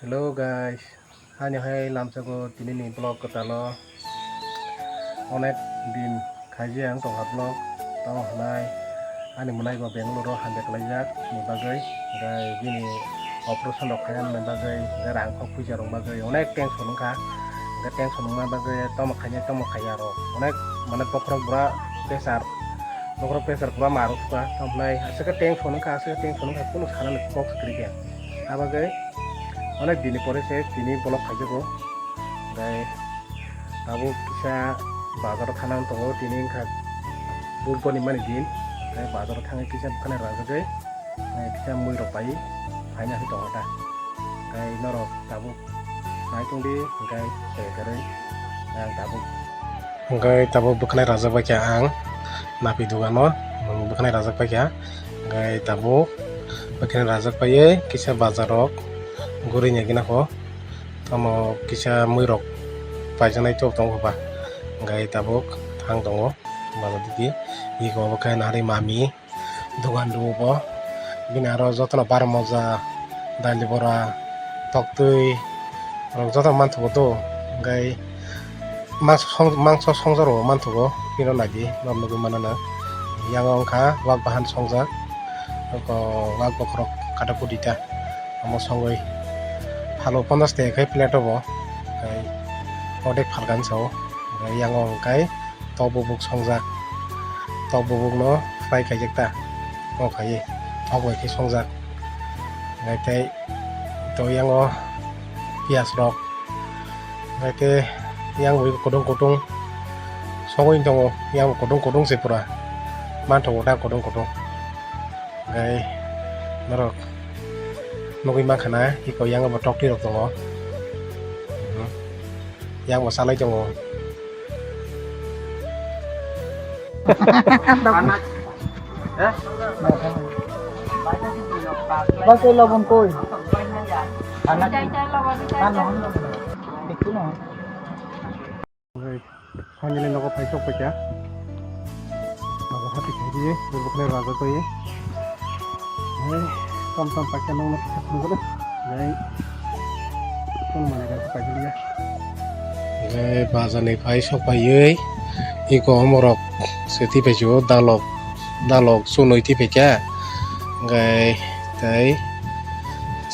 Hello guys, hanya hai lamsago tinini blog ketalo onek din kaji ang tong vlog tong hanai ani munai go Bangalore handek lajak ni bagai gai gini operation dok kayan men bagai garang kok puja rong bagai onek tension ka ga tension ma bagai tom khanya ro onek mana pokrok bra pressure bra maruk pa tom nai asaka tension ka kuno sanan box kriya abagai অনেক দিন পরে সে তিনি ব্লগ খাইজো গাই আবু কিসা বাজার থানা তো তিনি বুধবারনি মানে দিন বাজার থাঙে কিসা খানে রাজগে কিসা মই রপাই ফাইনা হি দটা গাই নর তাবু নাইতুंदि गाय सेगरै tabu bukanai rajak baikya ang napi dugano bukanai rajak baikya gai tabu bukanai rajak baye kisa bazarok guri nyagina ko tamo kisa muirok pajanai tok tongo ba gai tabuk thang tongo bazo didi iko bukai nari mami dugan dubo binaro jotona bar moja dali bora toktui rok jota manthugo to gai mangso songjaro manthugo pino nadi namnugo manana yang ongkha wak bahan songjak ko wak bokrok kata pudita amo songoi halo 50 টাকা kai plate bo kai odek phalgan so yang ong kai tobubuk songjak tobubuk no fry khaijak ta o khai ogoi ki songjak ngai tai to yang o pias rok ngai te yang wi kodong songoi dongo yang kodong se pura manto da kodong ngai narok nugi makhana iko yang abo tokti rok tongo yang mo salai tongo anak bagai lobon koi anak kanon dikuno finally nogo paisok paja nogo hati khaji bukanai rajak baye tom pakai nong nong gai kon mana ga pakai dia gai bazane pai sok paye iko morok seti pejo dalok sunoi ti peja gai tai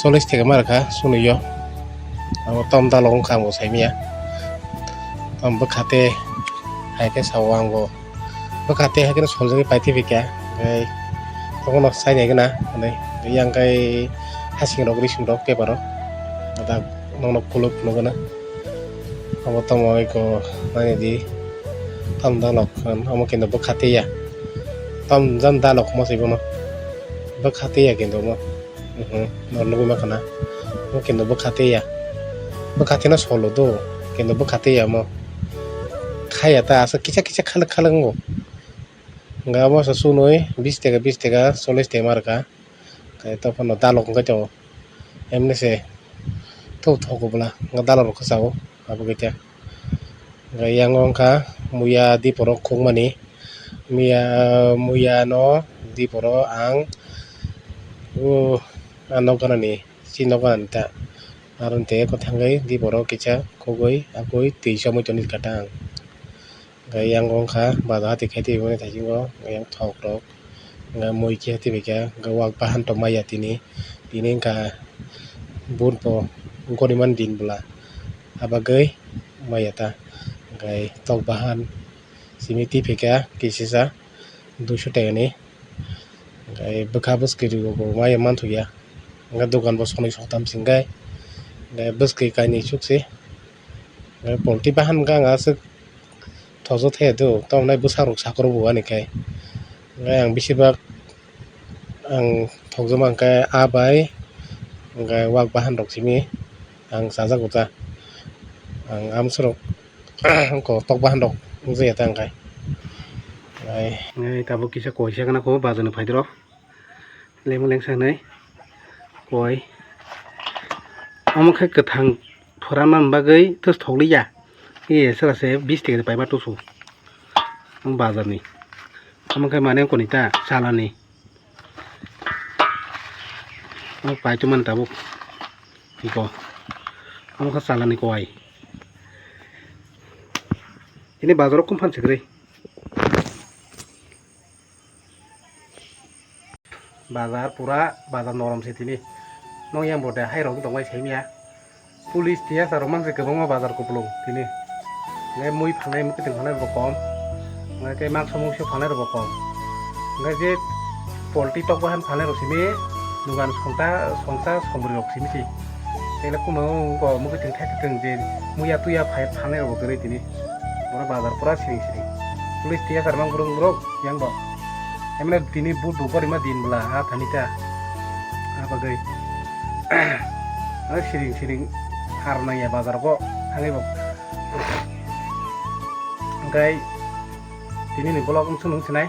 40 টাকা marka sunoi yo amo tom dalong khamo saimia tom bakhate haike sawanggo bakhate haike soljagi paiti peja gai tokono sainai gana ane yang kai hasing rok rising rok peparo ada nono kuluk nogana amo tomo iko nani di tam dalok kan amo kendo bakhate ya tam jan dalok mo sibono bakhate ya kendo mo nono guma kana mo kendo bakhate na solo do kendo bakhate ya mo khaya ta asa kicha khalango nga mo sa sunoi 20 টাকা 40 টাকা marka kai to pano dalok ngai to emne se to thogobla nga dalok ko sawo abu gita ngai yang ongka muya di poro khongmani muya no di poro ang anoganani sinogan ta arunte ko thangai di poro kicha khogoi akoi teisa moitoni katang ngai yang ongka bada hati khaiti bone thajingo yang thok rok nga moi ki hati beka gawak bahan to maya tini ka bun po ngoni man din bula abagai maya ta gai tok bahan simiti beka kisisa 200 টাকা ni gai baka bus ki go maya man thu ya nga dogan bo sonai sotam singai gai bus ki kai ni chukse gai polti bahan ga nga se thojo the do tom nai busarok sakro bo ani kai gai ang bisibak ang thokjomang kai abai gai wak bahan rok simi ang sajagota ang amsurok ko tok bahan rok jaya tang kai ngai tabu kisa koisa kana ko bazana phaidro lemuleng sanai koi amokhe kathang foraman bagai tos thokliya sera se 20 টাকা paiba tosu ang bazarni amokhe mane konita salani pai cuman tabuk iko Ang kasala ni Kuwai. Ini bazar kumpan segera. Bazar pura bazar noram sih ini. Nong yang bodoh hai rong dong wai sehnya. Polis dia saromang sih kebang bazar kupulung ini. Ngai mui panai mui keteng panai bokom. Ngai kayak mak somong sih panai bokom. Ngai je politi tok bahan panai rosimi. Nungan songsa sombri roksimi sih. Kayak aku mau kok mau keteng je mui atu ya panai bokere ini. Orang bazar pura sering. Polis dia saromang burung yang bawa. Emang ini budu kok lima din belah tanita apa gay sering karena ya bazar kok hangi bok gay ini nih kalau kamu seneng senai